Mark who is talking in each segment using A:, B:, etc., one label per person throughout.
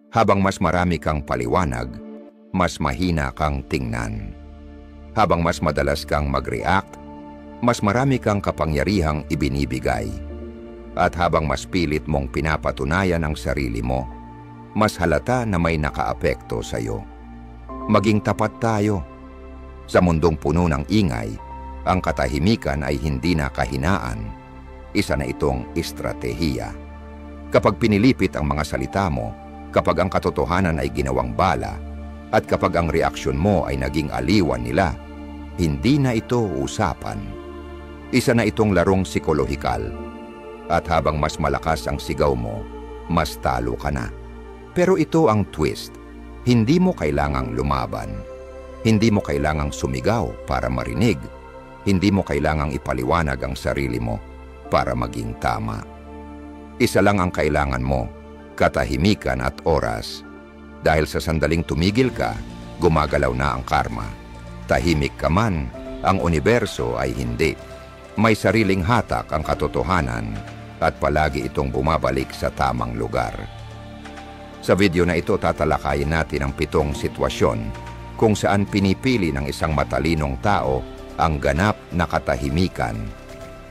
A: Habang mas marami kang paliwanag, mas mahina kang tingnan. Habang mas madalas kang mag-react, mas marami kang kapangyarihang ibinibigay. At habang mas pilit mong pinapatunayan ang sarili mo, mas halata na may nakaapekto sa iyo. Maging tapat tayo. Sa mundong puno ng ingay, ang katahimikan ay hindi na kahinaan. Isa na itong estratehiya. Kapag pinilipit ang mga salita mo, kapag ang katotohanan ay ginawang bala, at kapag ang reaksyon mo ay naging aliwan nila, hindi na ito usapan. Isa na itong larong psikolohikal. At habang mas malakas ang sigaw mo, mas talo ka na. Pero ito ang twist. Hindi mo kailangang lumaban. Hindi mo kailangang sumigaw para marinig. Hindi mo kailangang ipaliwanag ang sarili mo para maging tama. Isa lang ang kailangan mo, katahimikan at oras. Dahil sa sandaling tumigil ka, gumagalaw na ang karma. Tahimik ka man, ang universo ay hindi. May sariling hatak ang katotohanan at palagi itong bumabalik sa tamang lugar. Sa video na ito tatalakayin natin ang 7 sitwasyon kung saan pinipili ng isang matalinong tao ang ganap na katahimikan,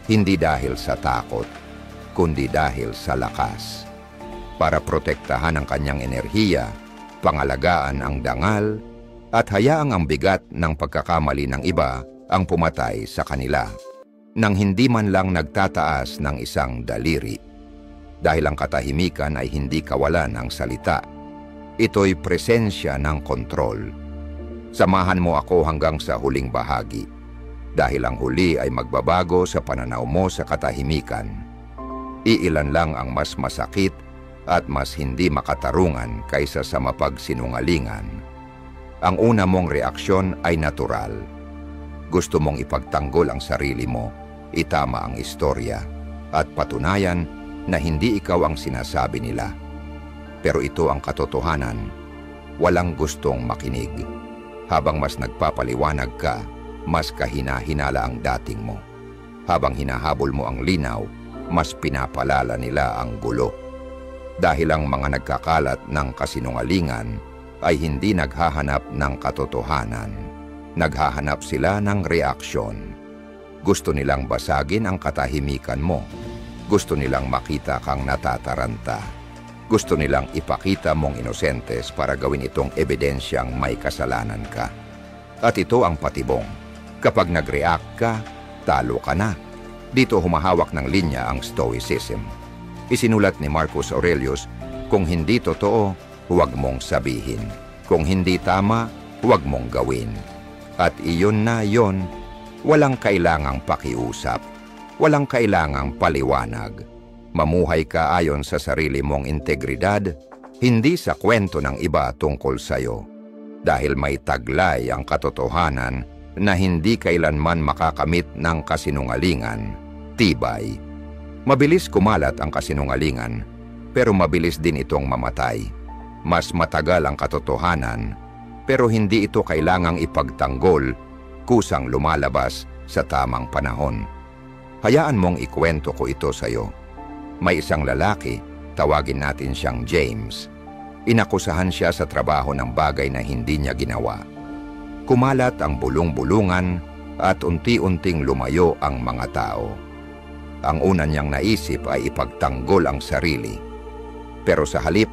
A: hindi dahil sa takot, kundi dahil sa lakas. Para protektahan ang kanyang enerhiya, pangalagaan ang dangal, at hayaang ang bigat ng pagkakamali ng iba ang pumatay sa kanila, nang hindi man lang nagtataas ng isang daliri. Dahil ang katahimikan ay hindi kawalan ng salita. Ito'y presensya ng kontrol. Samahan mo ako hanggang sa huling bahagi, dahil ang huli ay magbabago sa pananaw mo sa katahimikan. Iilan lang ang mas masakit at mas hindi makatarungan kaysa sa mapagsinungalingan. Ang una mong reaksyon ay natural. Gusto mong ipagtanggol ang sarili mo, itama ang istorya, at patunayan na hindi ikaw ang sinasabi nila. Pero ito ang katotohanan. Walang gustong makinig. Habang mas nagpapaliwanag ka, mas kahina-hinala ang dating mo. Habang hinahabol mo ang linaw, mas pinapalala nila ang gulo. Dahil ang mga nagkakalat ng kasinungalingan ay hindi naghahanap ng katotohanan. Naghahanap sila ng reaksyon. Gusto nilang basagin ang katahimikan mo. Gusto nilang makita kang natataranta. Gusto nilang ipakita mong inosentes para gawin itong ebidensyang may kasalanan ka. At ito ang patibong. Kapag nag-react ka, talo ka na. Dito humahawak ng linya ang Stoicism. Isinulat ni Marcus Aurelius, kung hindi totoo, huwag mong sabihin. Kung hindi tama, huwag mong gawin. At iyon na yon, walang kailangang pakiusap. Walang kailangang paliwanag. Mamuhay ka ayon sa sarili mong integridad, hindi sa kwento ng iba tungkol sa'yo. Dahil may taglay ang katotohanan na hindi kailanman makakamit ng kasinungalingan, tibay. Mabilis kumalat ang kasinungalingan, pero mabilis din itong mamatay. Mas matagal ang katotohanan, pero hindi ito kailangang ipagtanggol, kusang lumalabas sa tamang panahon. Hayaan mong ikwento ko ito sa iyo. May isang lalaki, tawagin natin siyang James. Inakusahan siya sa trabaho ng bagay na hindi niya ginawa. Kumalat ang bulong-bulungan at unti-unting lumayo ang mga tao. Ang una niyang naisip ay ipagtanggol ang sarili. Pero sa halip,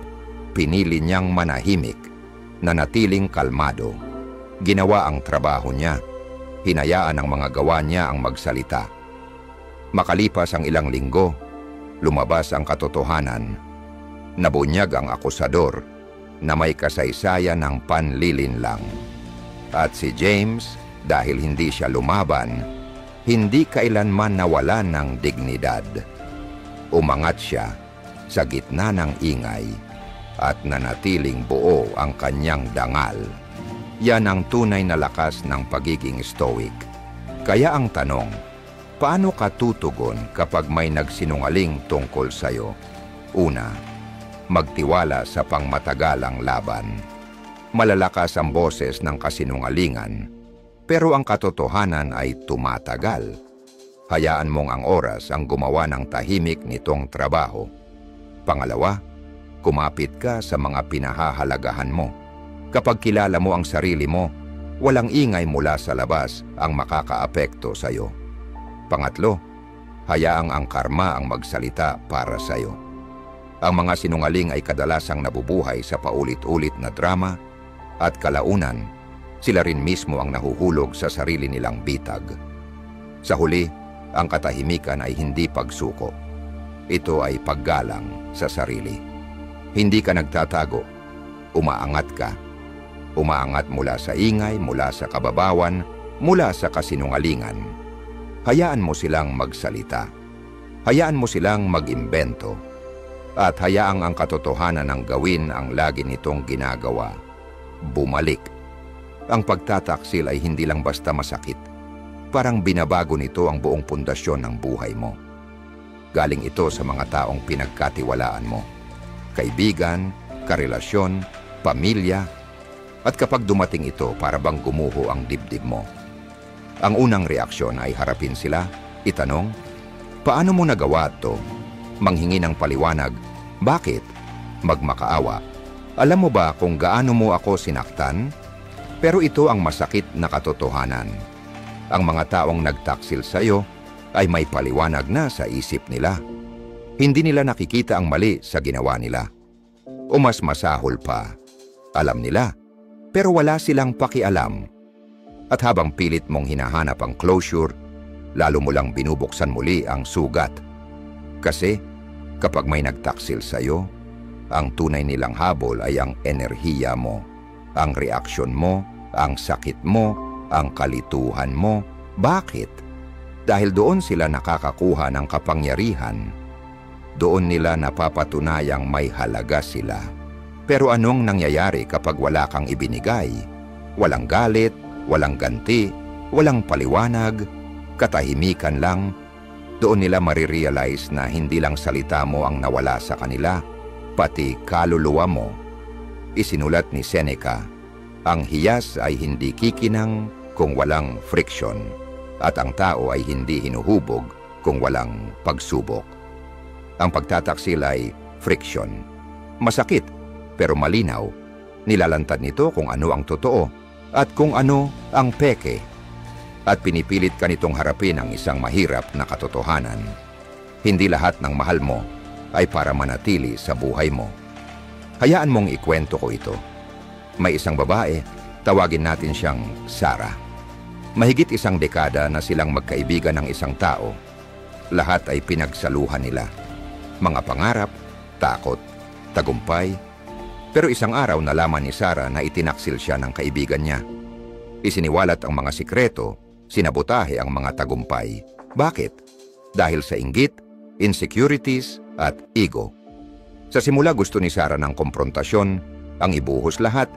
A: pinili niyang manahimik, nanatiling kalmado. Ginawa ang trabaho niya. Hinayaan ang mga gawa niya ang magsalita. Makalipas ang ilang linggo, lumabas ang katotohanan. Nabunyag ang akusador na may kasaysayan ng panlilinlang. At si James, dahil hindi siya lumaban, hindi kailanman nawalan ng dignidad. Umangat siya sa gitna ng ingay at nanatiling buo ang kanyang dangal. Yan ang tunay na lakas ng pagiging stoic. Kaya ang tanong, paano ka tutugon kapag may nagsinungaling tungkol sa'yo? Una, magtiwala sa pangmatagalang laban. Malalakas ang boses ng kasinungalingan, pero ang katotohanan ay tumatagal. Hayaan mong ang oras ang gumawa ng tahimik nitong trabaho. Pangalawa, Kumapit ka sa mga pinahahalagahan mo. Kapag kilala mo ang sarili mo, walang ingay mula sa labas ang makakaapekto sa iyo. Pangatlo, hayaang ang karma ang magsalita para sa iyo. Ang mga sinungaling ay kadalasang nabubuhay sa paulit-ulit na drama at kalaunan, sila rin mismo ang nahuhulog sa sarili nilang bitag. Sa huli, ang katahimikan ay hindi pagsuko. Ito ay paggalang sa sarili. Hindi ka nagtatago, umaangat ka. Umaangat mula sa ingay, mula sa kababawan, mula sa kasinungalingan. Hayaan mo silang magsalita. Hayaan mo silang mag-imbento. At hayaang ang katotohanan ang gawin ang lagi nitong ginagawa. Bumalik. Ang pagtataksil ay hindi lang basta masakit. Parang binabago nito ang buong pundasyon ng buhay mo. Galing ito sa mga taong pinagkatiwalaan mo. Kaibigan, karelasyon, pamilya, at kapag dumating ito para bang gumuho ang dibdib mo. Ang unang reaksyon ay harapin sila, itanong, paano mo nagawa ito? Manghingi ng paliwanag, bakit? Magmakaawa. Alam mo ba kung gaano mo ako sinaktan? Pero ito ang masakit na katotohanan. Ang mga taong nagtaksil sa iyo ay may paliwanag na sa isip nila. Hindi nila nakikita ang mali sa ginawa nila. O mas masahol pa, alam nila, pero wala silang pakialam. At habang pilit mong hinahanap ang closure, lalo mo lang binubuksan muli ang sugat. Kasi kapag may nagtaksil sa iyo, ang tunay nilang habol ay ang enerhiya mo, ang reaksyon mo, ang sakit mo, ang kalituhan mo. Bakit? Dahil doon sila nakakakuha ng kapangyarihan. Doon nila napapatunayang may halaga sila. Pero anong nangyayari kapag wala kang ibinigay? Walang galit, walang ganti, walang paliwanag, katahimikan lang. Doon nila marirealize na hindi lang salita mo ang nawala sa kanila, pati kaluluwa mo. Isinulat ni Seneca, ang hiyas ay hindi kikinang kung walang friction, at ang tao ay hindi hinuhubog kung walang pagsubok. Ang pagtataksil ay friction. Masakit, pero malinaw. Nilalantad nito kung ano ang totoo at kung ano ang peke. At pinipilit ka nitong harapin ang isang mahirap na katotohanan. Hindi lahat ng mahal mo ay para manatili sa buhay mo. Hayaan mong ikwento ko ito. May isang babae, tawagin natin siyang Sarah. Mahigit isang dekada na silang magkaibigan ng isang tao. Lahat ay pinagsaluhan nila. Mga pangarap, takot, tagumpay. Pero isang araw nalaman ni Sarah na itinaksil siya ng kaibigan niya. Isiniwalat ang mga sikreto, sinabotahe ang mga tagumpay. Bakit? Dahil sa inggit, insecurities, at ego. Sa simula gusto ni Sarah ng komprontasyon, ang ibuhos lahat,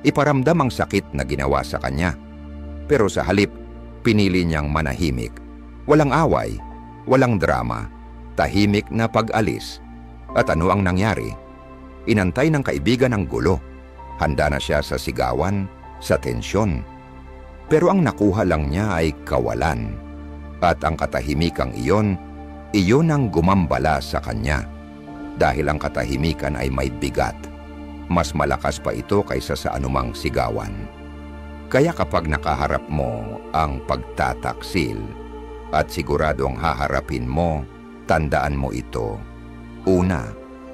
A: iparamdam ang sakit na ginawa sa kanya. Pero sa halip, pinili niyang manahimik. Walang away, walang drama, tahimik na pag-alis. At ano ang nangyari? Inantay ng kaibigan ang gulo. Handa na siya sa sigawan, sa tensyon. Pero ang nakuha lang niya ay kawalan. At ang katahimikang iyon ang gumambala sa kanya. Dahil ang katahimikan ay may bigat. Mas malakas pa ito kaysa sa anumang sigawan. Kaya kapag nakaharap mo ang pagtataksil at siguradong haharapin mo, tandaan mo ito. Una,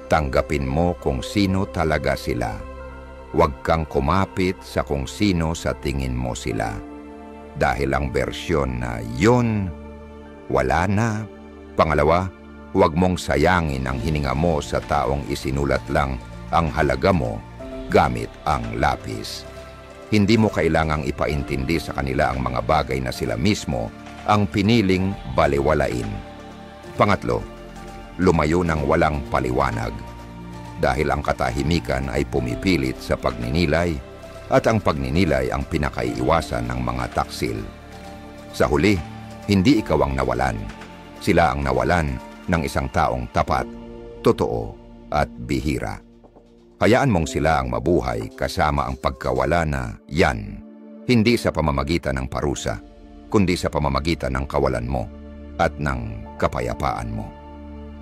A: tanggapin mo kung sino talaga sila. Huwag kang kumapit sa kung sino sa tingin mo sila. Dahil ang bersyon na yon, wala na. Pangalawa, huwag mong sayangin ang hininga mo sa taong isinulat lang ang halaga mo gamit ang lapis. Hindi mo kailangang ipaintindi sa kanila ang mga bagay na sila mismo ang piniling balewalain. Pangatlo, lumayo ng walang paliwanag. Dahil ang katahimikan ay pumipilit sa pagninilay at ang pagninilay ang pinakaiiwasan ng mga taksil. Sa huli, hindi ikaw ang nawalan. Sila ang nawalan ng isang taong tapat, totoo at bihira. Hayaan mong sila ang mabuhay kasama ang pagkawala na yan, hindi sa pamamagitan ng parusa, kundi sa pamamagitan ng kawalan mo at ng kapayapaan mo.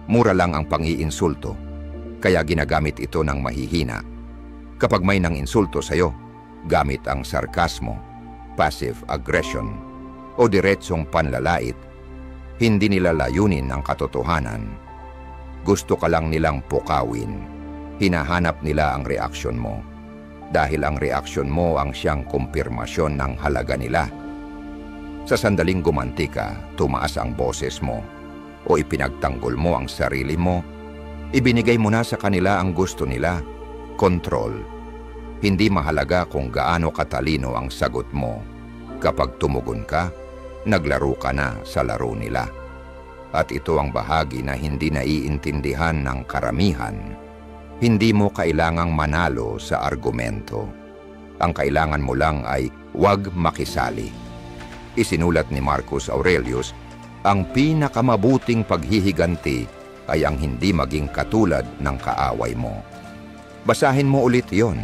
A: Mura lang ang pang-iinsulto. kaya ginagamit ito ng mahihina. Kapag may nang insulto sa'yo, gamit ang sarkasmo, passive aggression, o diretsong panlalait, hindi nila layunin ang katotohanan. Gusto ka lang nilang pukawin. Hinahanap nila ang reaksyon mo. Dahil ang reaksyon mo ang siyang kumpirmasyon ng halaga nila. Sa sandaling gumanti ka, tumaas ang boses mo, o ipinagtanggol mo ang sarili mo, ibinigay mo na sa kanila ang gusto nila, kontrol. Hindi mahalaga kung gaano katalino ang sagot mo. Kapag tumugon ka, naglaro ka na sa laro nila. At ito ang bahagi na hindi naiintindihan ng karamihan. Hindi mo kailangang manalo sa argumento. Ang kailangan mo lang ay huwag makisali. Isinulat ni Marcus Aurelius, ang pinakamabuting paghihiganti ay ang hindi maging katulad ng kaaway mo. Basahin mo ulit yon.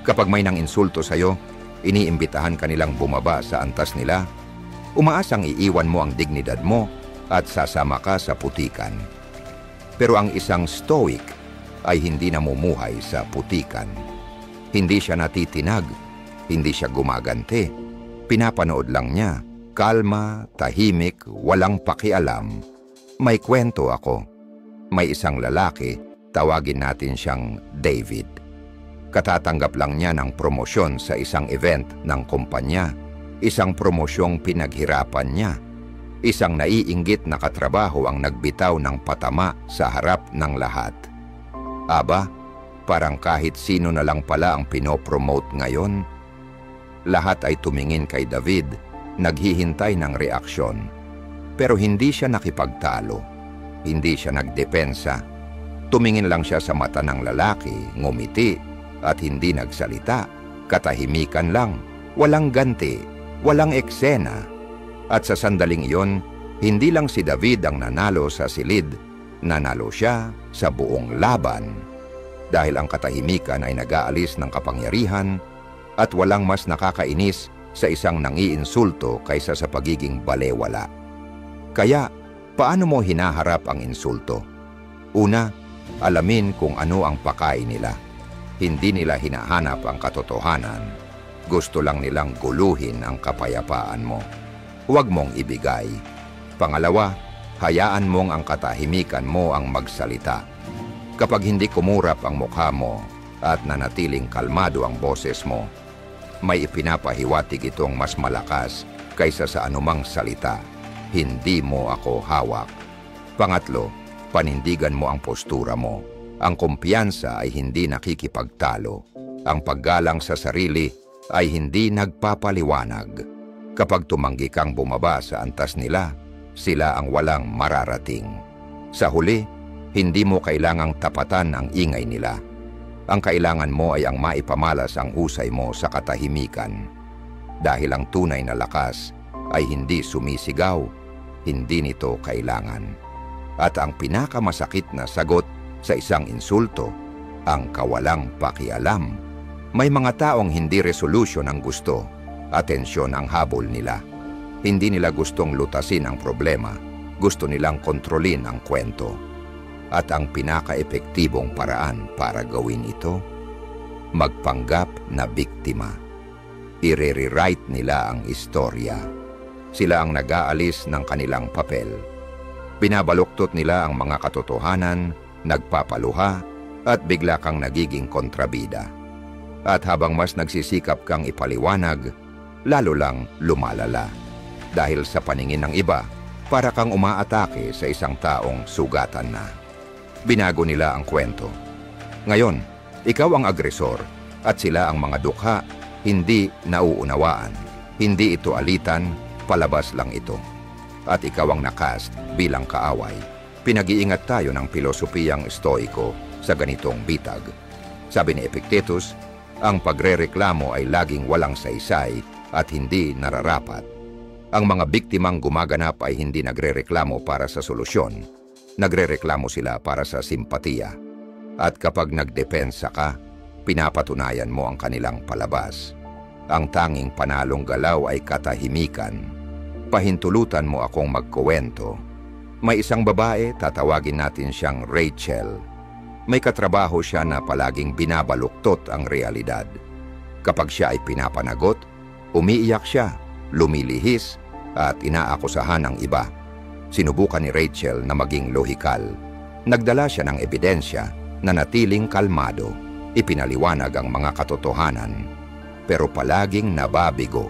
A: Kapag may nang insulto sa'yo, iniimbitahan ka nilang bumaba sa antas nila, umaasang iiwan mo ang dignidad mo at sasama ka sa putikan. Pero ang isang stoic ay hindi namumuhay sa putikan. Hindi siya natitinag, hindi siya gumagante. Pinapanood lang niya, kalma, tahimik, walang pakialam. May kwento ako. May isang lalaki, tawagin natin siyang David. Katatanggap lang niya ng promosyon sa isang event ng kumpanya, isang promosyong pinaghirapan niya. Isang naiinggit na katrabaho ang nagbitaw ng patama sa harap ng lahat. Aba, parang kahit sino na lang pala ang pinopromote ngayon. Lahat ay tumingin kay David, naghihintay ng reaksyon. Pero hindi siya nakipagtalo, hindi siya nagdepensa. Tumingin lang siya sa mata ng lalaki, ngumiti, at hindi nagsalita. Katahimikan lang, walang ganti, walang eksena. At sa sandaling iyon, hindi lang si David ang nanalo sa silid, nanalo siya sa buong laban. Dahil ang katahimikan ay nag-aalis ng kapangyarihan at walang mas nakakainis sa isang nangiinsulto kaysa sa pagiging balewala. Kaya, paano mo hinaharap ang insulto? Una, alamin kung ano ang pakain nila. Hindi nila hinahanap ang katotohanan. Gusto lang nilang guluhin ang kapayapaan mo. Huwag mong ibigay. Pangalawa, hayaan mong ang katahimikan mo ang magsalita. Kapag hindi kumurap ang mukha mo at nanatiling kalmado ang boses mo, may ipinapahiwatig itong mas malakas kaysa sa anumang salita. Hindi mo ako hawak. Pangatlo, panindigan mo ang postura mo. Ang kumpiyansa ay hindi nakikipagtalo. Ang paggalang sa sarili ay hindi nagpapaliwanag. Kapag tumanggi kang bumaba sa antas nila, sila ang walang mararating. Sa huli, hindi mo kailangang tapatan ang ingay nila. Ang kailangan mo ay ang maipamalas ang husay mo sa katahimikan. Dahil ang tunay na lakas ay hindi sumisigaw, hindi nito kailangan. At ang pinakamasakit na sagot sa isang insulto, ang kawalang pakialam. May mga taong hindi resolution ang gusto, atensyon ang habol nila. Hindi nila gustong lutasin ang problema, gusto nilang kontrolin ang kwento. At ang pinaka-epektibong paraan para gawin ito, magpanggap na biktima. I-rewrite nila ang istorya. Sila ang nag-aalis ng kanilang papel. Binabaluktot nila ang mga katotohanan, nagpapaluha, at bigla kang nagiging kontrabida. At habang mas nagsisikap kang ipaliwanag, lalo lang lumalala. Dahil sa paningin ng iba, para kang umaatake sa isang taong sugatan na. Binago nila ang kwento. Ngayon, ikaw ang agresor at sila ang mga dukha, hindi nauunawaan. Hindi ito alitan, palabas lang ito. At ikaw ang nakast bilang kaaway. Pinag-iingat tayo ng pilosopiyang stoiko sa ganitong bitag. Sabi ni Epictetus, ang pagrereklamo ay laging walang saysay at hindi nararapat. Ang mga biktimang gumaganap ay hindi nagrereklamo para sa solusyon. Nagrereklamo sila para sa simpatiya. At kapag nagdepensa ka, pinapatunayan mo ang kanilang palabas. Ang tanging panalong galaw ay katahimikan. Pahintulutan mo akong magkuwento. May isang babae, tatawagin natin siyang Rachel. May katrabaho siya na palaging binabaluktot ang realidad. Kapag siya ay pinapanagot, umiiyak siya, lumilihis, at inaakusahan ng iba. Sinubukan ni Rachel na maging lohikal. Nagdala siya ng ebidensya na natiling kalmado. Ipinaliwanag ang mga katotohanan, pero palaging nababigo.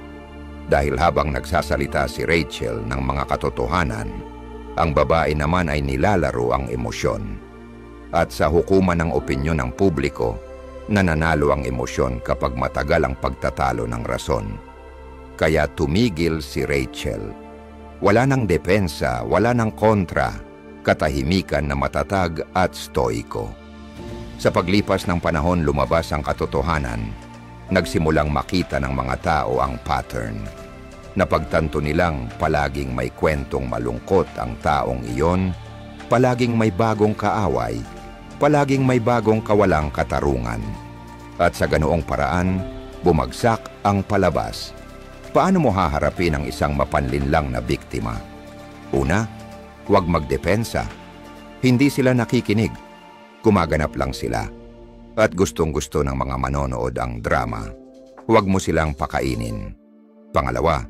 A: Dahil habang nagsasalita si Rachel ng mga katotohanan, ang babae naman ay nilalaro ang emosyon. At sa hukuman ng opinyon ng publiko, nananalo ang emosyon kapag matagal ang pagtatalo ng rason. Kaya tumigil si Rachel. Wala nang depensa, wala nang kontra, katahimikan na matatag at stoiko. Sa paglipas ng panahon lumabas ang katotohanan, nagsimulang makita ng mga tao ang pattern. Napagtanto nilang palaging may kwentong malungkot ang taong iyon, palaging may bagong kaaway, palaging may bagong kawalang katarungan. At sa ganoong paraan, bumagsak ang palabas. Paano mo haharapin ang isang mapanlinlang na biktima? Una, huwag magdepensa. Hindi sila nakikinig. Gumaganap lang sila. At gustong-gusto ng mga manonood ang drama. Huwag mo silang pakainin. Pangalawa,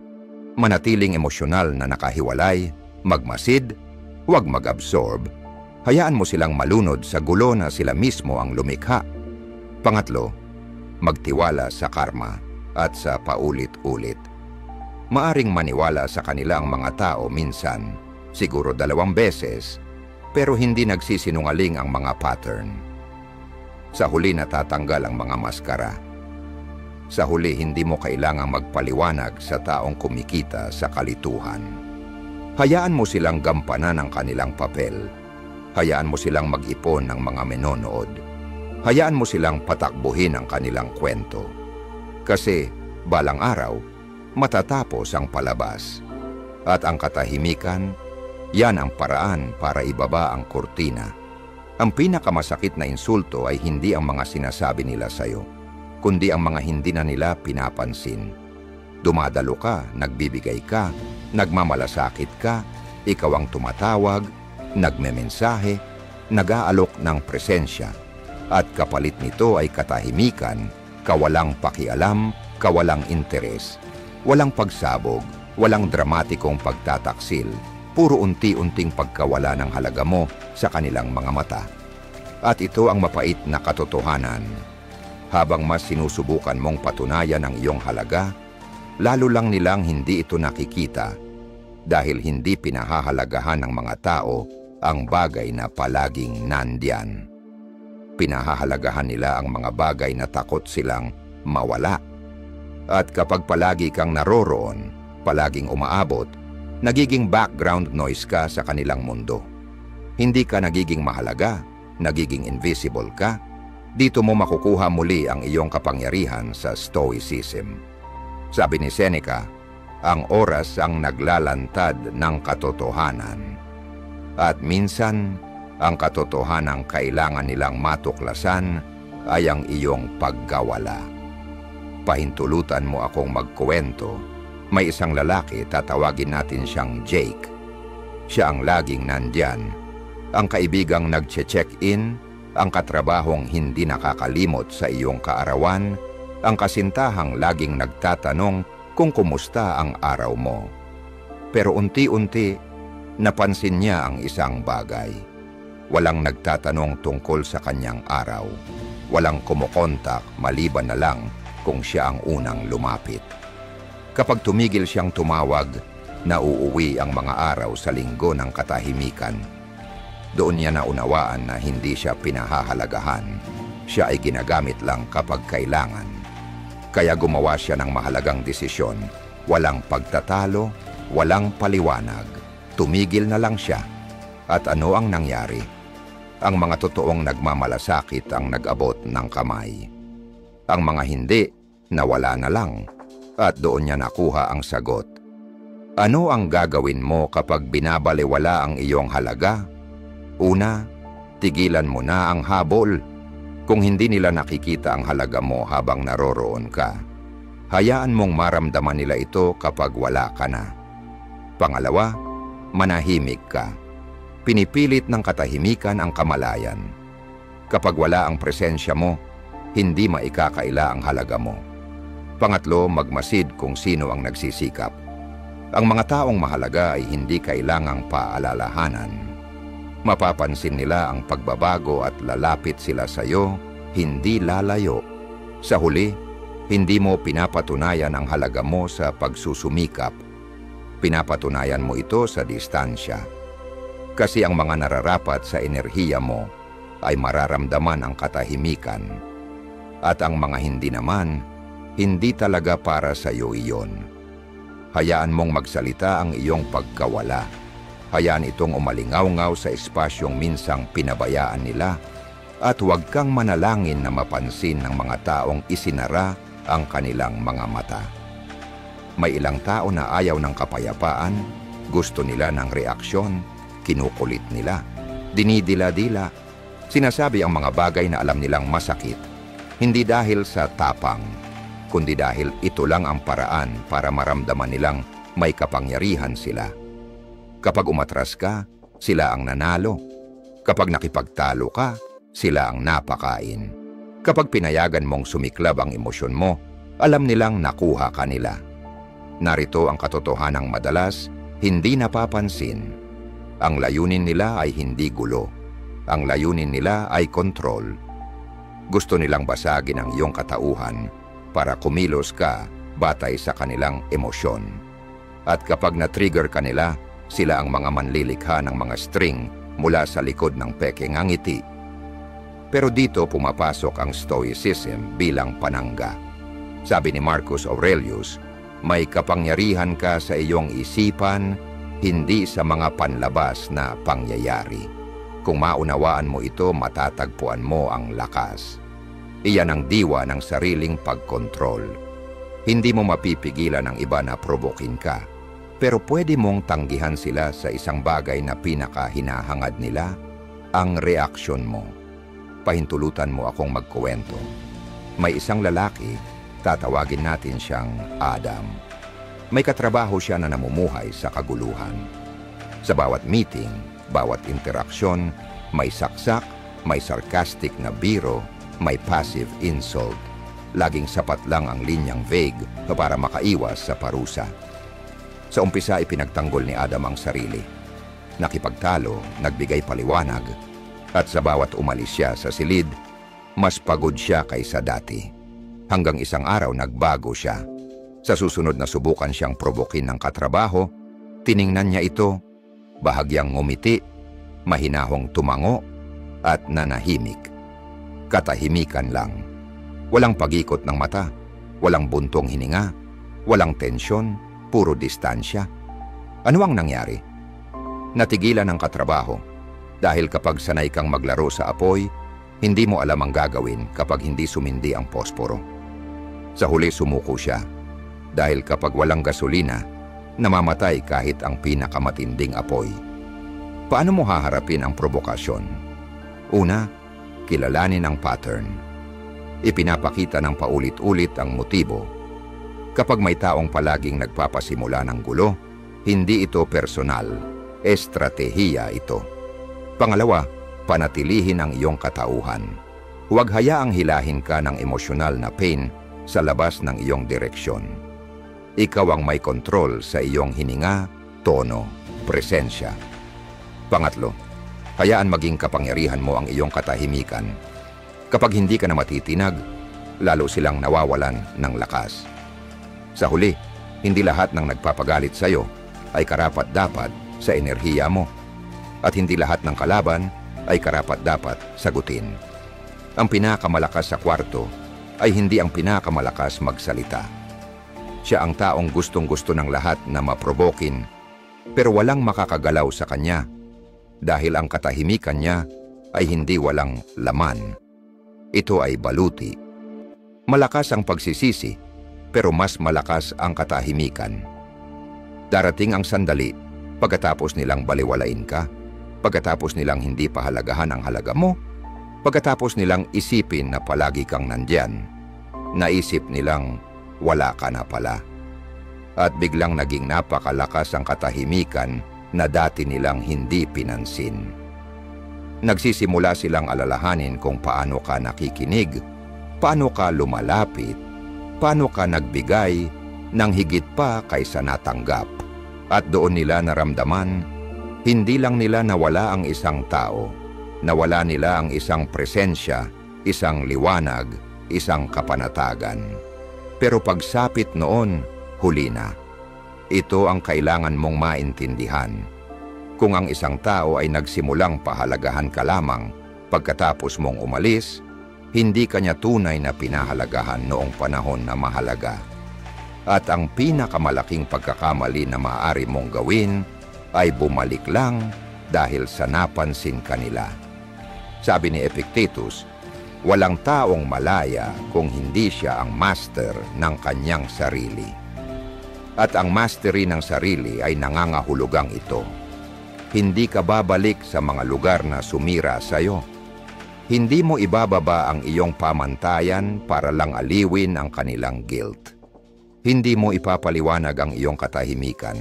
A: manatiling emosyonal na nakahiwalay, magmasid, huwag mag-absorb. Hayaan mo silang malunod sa gulo na sila mismo ang lumikha. Pangatlo, magtiwala sa karma at sa paulit-ulit. Maaring maniwala sa kanila ang mga tao minsan, siguro 2 beses, pero hindi nagsisinungaling ang mga pattern. Sa huli natatanggal ang mga maskara. Sa huli hindi mo kailangang magpaliwanag sa taong kumikita sa kalituhan. Hayaan mo silang gampanan ang kanilang papel. Hayaan mo silang mag-ipon ng mga menonood. Hayaan mo silang patakbuhin ang kanilang kwento. Kasi balang araw, matatapos ang palabas. At ang katahimikan, yan ang paraan para ibaba ang kurtina. Ang pinakamasakit na insulto ay hindi ang mga sinasabi nila sa'yo, kundi ang mga hindi na nila pinapansin. Dumadalo ka, nagbibigay ka, nagmamalasakit ka, ikaw ang tumatawag, nagmemensahe, nag-aalok ng presensya. At kapalit nito ay katahimikan, kawalang pakialam, kawalang interes. Walang pagsabog, walang dramatikong pagtataksil, puro unti-unting pagkawala ng halaga mo sa kanilang mga mata. At ito ang mapait na katotohanan. Habang mas sinusubukan mong patunayan ang iyong halaga, lalo lang nilang hindi ito nakikita dahil hindi pinahahalagahan ng mga tao ang bagay na palaging nandiyan. Pinahahalagahan nila ang mga bagay na takot silang mawala. At kapag palagi kang naroroon, palaging umaabot, nagiging background noise ka sa kanilang mundo. Hindi ka nagiging mahalaga, nagiging invisible ka. Dito mo makukuha muli ang iyong kapangyarihan sa Stoicism. Sabi ni Seneca, ang oras ang naglalantad ng katotohanan. At minsan, ang katotohanang kailangan nilang matuklasan ay ang iyong pagkawala. Pahintulutan mo akong magkuwento. May isang lalaki, tatawagin natin siyang Jake. Siya ang laging nandyan. Ang kaibigang nagche-check-in, ang katrabahong hindi nakakalimot sa iyong kaarawan, ang kasintahang laging nagtatanong kung kumusta ang araw mo. Pero unti-unti, napansin niya ang isang bagay. Walang nagtatanong tungkol sa kanyang araw. Walang kumukontak maliban na lang kung siya ang unang lumapit. Kapag tumigil siyang tumawag, nauuwi ang mga araw sa linggo ng katahimikan. Doon niya naunawaan na hindi siya pinahahalagahan. Siya ay ginagamit lang kapag kailangan. Kaya gumawa siya ng mahalagang desisyon. Walang pagtatalo, walang paliwanag. Tumigil na lang siya. At ano ang nangyari? Ang mga totoong nagmamalasakit ang nag-abot ng kamay. Ang mga hindi, nawala na lang. At doon niya nakuha ang sagot. Ano ang gagawin mo kapag binabalewala ang iyong halaga? Una, tigilan mo na ang habol. Kung hindi nila nakikita ang halaga mo habang naroroon ka, hayaan mong maramdaman nila ito kapag wala ka na. Pangalawa, manahimik ka. Pinipilit ng katahimikan ang kamalayan. Kapag wala ang presensya mo, hindi maikakaila ang halaga mo. Pangatlo, magmasid kung sino ang nagsisikap. Ang mga taong mahalaga ay hindi kailangang paalalahanan. Mapapansin nila ang pagbabago at lalapit sila sa iyo, hindi lalayo. Sa huli, hindi mo pinapatunayan ang halaga mo sa pagsusumikap. Pinapatunayan mo ito sa distansya. Kasi ang mga nararapat sa enerhiya mo ay mararamdaman ang katahimikan. At ang mga hindi naman, hindi talaga para sa iyo iyon. Hayaan mong magsalita ang iyong pagkawala. Hayaan itong umalingaw-ngaw sa espasyong minsang pinabayaan nila at huwag kang manalangin na mapansin ng mga taong isinara ang kanilang mga mata. May ilang tao na ayaw ng kapayapaan, gusto nila ng reaksyon, kinukulit nila, dinidila-dila, sinasabi ang mga bagay na alam nilang masakit, hindi dahil sa tapang, kundi dahil ito lang ang paraan para maramdaman nilang may kapangyarihan sila. Kapag umatras ka, sila ang nanalo. Kapag nakipagtalo ka, sila ang napakain. Kapag pinayagan mong sumiklab ang emosyon mo, alam nilang nakuha ka nila. Narito ang katotohanang madalas, hindi napapansin. Ang layunin nila ay hindi gulo. Ang layunin nila ay kontrol. Gusto nilang basagin ang iyong katauhan para kumilos ka batay sa kanilang emosyon. At kapag na-trigger ka nila, sila ang mga manlilikha ng mga string mula sa likod ng pekeng ngiti. Pero dito pumapasok ang Stoicism bilang panangga. Sabi ni Marcus Aurelius, may kapangyarihan ka sa iyong isipan, hindi sa mga panlabas na pangyayari. Kung maunawaan mo ito, matatagpuan mo ang lakas. Iyan ang diwa ng sariling pagkontrol. Hindi mo mapipigilan ang iba na provokin ka, pero pwede mong tanggihan sila sa isang bagay na pinakahinahangad nila, ang reaksyon mo. Pahintulutan mo akong magkuwento. May isang lalaki, tatawagin natin siyang Adam. May katrabaho siya na namumuhay sa kaguluhan. Sa bawat meeting, bawat interaksyon, may saksak, may sarcastic na biro, may passive insult. Laging sapat lang ang linyang vague para makaiwas sa parusa. Sa umpisa ipinagtanggol ni Adam ang sarili. Nakipagtalo, nagbigay paliwanag, at sa bawat umalis siya sa silid, mas pagod siya kaysa dati. Hanggang isang araw nagbago siya. Sa susunod na subukan siyang provokin ng katrabaho, tiningnan niya ito, bahagyang ngumiti, mahinahong tumango, at nanahimik. Katahimikan lang. Walang pag-ikot ng mata, walang buntong hininga, walang tensyon, puro distansya. Ano ang nangyari? Natigilan ang katrabaho dahil kapag sanay kang maglaro sa apoy, hindi mo alam ang gagawin kapag hindi sumindi ang posporo. Sa huli sumuko siya dahil kapag walang gasolina, namamatay kahit ang pinakamatinding apoy. Paano mo haharapin ang provokasyon? Una, kilalanin ang pattern. Ipinapakita ng paulit-ulit ang motibo. Kapag may taong palaging nagpapasimula ng gulo, hindi ito personal, estratehiya ito. Pangalawa, panatilihin ang iyong katauhan. Huwag hayaang hilahin ka ng emosyonal na pain sa labas ng iyong direksyon. Ikaw ang may kontrol sa iyong hininga, tono, presensya. Pangatlo, hayaan maging kapangyarihan mo ang iyong katahimikan. Kapag hindi ka na matitinag, lalo silang nawawalan ng lakas. Sa huli, hindi lahat ng nagpapagalit sa iyo ay karapat-dapat sa enerhiya mo. At hindi lahat ng kalaban ay karapat-dapat sagutin. Ang pinakamalakas sa kwarto ay hindi ang pinakamalakas magsalita. Siya ang taong gustong-gusto ng lahat na maprobokin, pero walang makakagalaw sa kanya dahil ang katahimikan niya ay hindi walang laman. Ito ay baluti. Malakas ang pagsisisi, pero mas malakas ang katahimikan. Darating ang sandali, pagkatapos nilang baliwalain ka, pagkatapos nilang hindi pahalagahan ang halaga mo, pagkatapos nilang isipin na palagi kang nandyan, naisip nilang wala ka na pala. At biglang naging napakalakas ang katahimikan na dati nilang hindi pinansin. Nagsisimula silang alalahanin kung paano ka nakikinig, paano ka lumalapit, paano ka nagbigay ng higit pa kaysa natanggap. At doon nila naramdaman, hindi lang nila nawala ang isang tao, nawala nila ang isang presensya, isang liwanag, isang kapanatagan. Pero pagsapit noon, huli na. Ito ang kailangan mong maintindihan. Kung ang isang tao ay nagsimulang pahalagahan ka lamang pagkatapos mong umalis, hindi kanya tunay na pinahalagahan noong panahon na mahalaga. At ang pinakamalaking pagkakamali na maaari mong gawin ay bumalik lang dahil sa napansin kanila. Sabi ni Epictetus, walang taong malaya kung hindi siya ang master ng kanyang sarili. At ang mastery ng sarili ay nangangahulugang ito. Hindi ka babalik sa mga lugar na sumira sa'yo. Hindi mo ibababa ang iyong pamantayan para lang aliwin ang kanilang guilt. Hindi mo ipapaliwanag ang iyong katahimikan.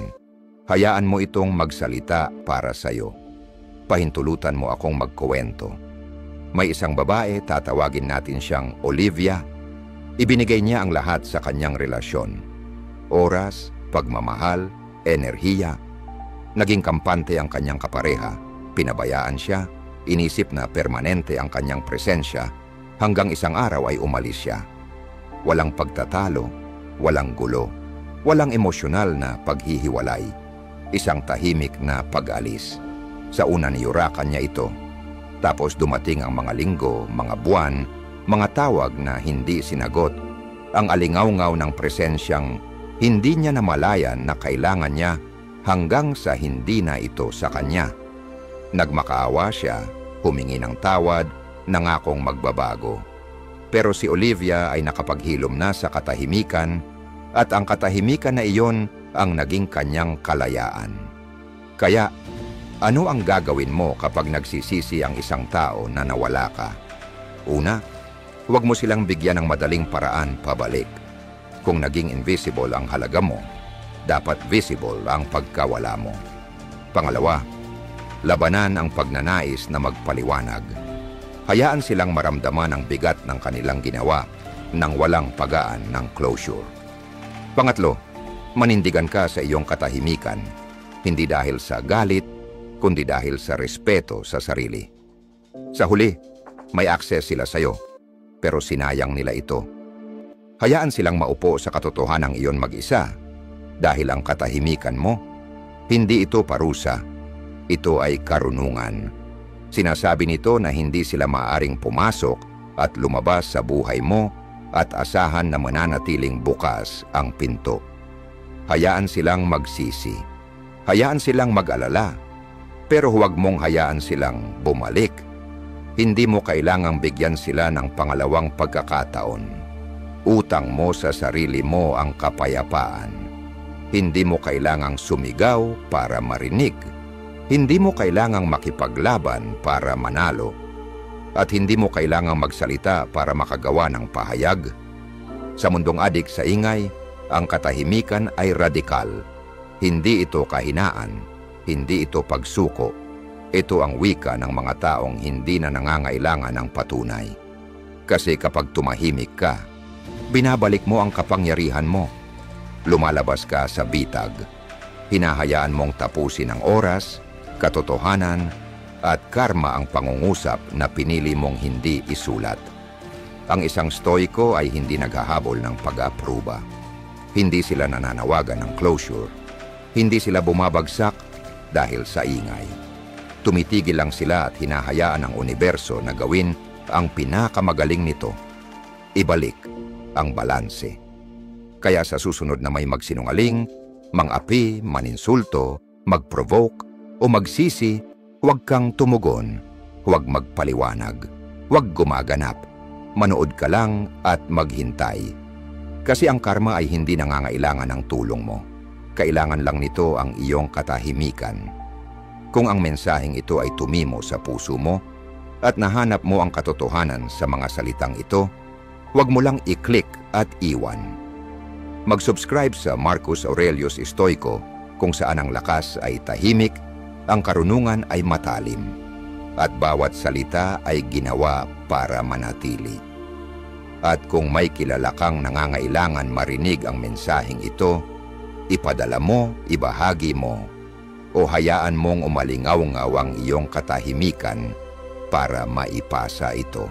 A: Hayaan mo itong magsalita para sa'yo. Pahintulutan mo akong magkuwento. May isang babae, tatawagin natin siyang Olivia. Ibinigay niya ang lahat sa kanyang relasyon. Oras, pagmamahal, enerhiya. Naging kampante ang kanyang kapareha, pinabayaan siya, inisip na permanente ang kanyang presensya, hanggang isang araw ay umalis siya. Walang pagtatalo, walang gulo, walang emosyonal na paghihiwalay, isang tahimik na pag-alis. Sa una niyurakan niya ito, tapos dumating ang mga linggo, mga buwan, mga tawag na hindi sinagot, ang alingaw-ngaw ng presensyang hindi niya namalayan na kailangan niya hanggang sa hindi na ito sa kanya. Nagmakaawa siya, humingi ng tawad, nangakong magbabago. Pero si Olivia ay nakapaghilom na sa katahimikan at ang katahimikan na iyon ang naging kanyang kalayaan. Kaya, ano ang gagawin mo kapag nagsisisi ang isang tao na nawala ka? Una, huwag mo silang bigyan ng madaling paraan pabalik. Kung naging invisible ang halaga mo, dapat visible ang pagkawala mo. Pangalawa, labanan ang pagnanais na magpaliwanag. Hayaan silang maramdaman ang bigat ng kanilang ginawa nang walang pagaan ng closure. Pangatlo, manindigan ka sa iyong katahimikan, hindi dahil sa galit, kundi dahil sa respeto sa sarili. Sa huli, may access sila sa iyo, pero sinayang nila ito. Hayaan silang maupo sa katotohanang iyon mag-isa, dahil ang katahimikan mo, hindi ito parusa, ito ay karunungan. Sinasabi nito na hindi sila maaaring pumasok at lumabas sa buhay mo at asahan na mananatiling bukas ang pinto. Hayaan silang magsisi. Hayaan silang mag-alala. Pero huwag mong hayaan silang bumalik. Hindi mo kailangang bigyan sila ng pangalawang pagkakataon. Utang mo sa sarili mo ang kapayapaan. Hindi mo kailangang sumigaw para marinig. Hindi mo kailangang makipaglaban para manalo. At hindi mo kailangang magsalita para makagawa ng pahayag. Sa mundong adik sa ingay, ang katahimikan ay radikal. Hindi ito kahinaan, hindi ito pagsuko. Ito ang wika ng mga taong hindi na nangangailangan ng patunay. Kasi kapag tumahimik ka, binabalik mo ang kapangyarihan mo. Lumalabas ka sa bitag. Hinahayaan mong tapusin ang oras, katotohanan, at karma ang pangungusap na pinili mong hindi isulat. Ang isang stoiko ay hindi naghahabol ng pag-apruba. Hindi sila nananawagan ng closure. Hindi sila bumabagsak dahil sa ingay. Tumitigil lang sila at hinahayaan ang universo na gawin ang pinakamagaling nito. Ibalik ang balanse. Kaya sa susunod na may magsinungaling, mang-api, maninsulto, mag-provoke, o magsisi, huwag kang tumugon, huwag magpaliwanag, huwag gumaganap, manood ka lang at maghintay. Kasi ang karma ay hindi nangangailangan ng tulong mo. Kailangan lang nito ang iyong katahimikan. Kung ang mensaheng ito ay tumimo sa puso mo at nahanap mo ang katotohanan sa mga salitang ito, huwag mo lang i-click at iwan. Mag-subscribe sa Marcus Aurelius Stoico kung saan ang lakas ay tahimik, ang karunungan ay matalim. at bawat salita ay ginawa para manatili. At kung may kilala kang nangangailangan marinig ang mensaheng ito, ipadala mo, ibahagi mo, o hayaan mong umalingaw-ngaw ang iyong katahimikan para maipasa ito.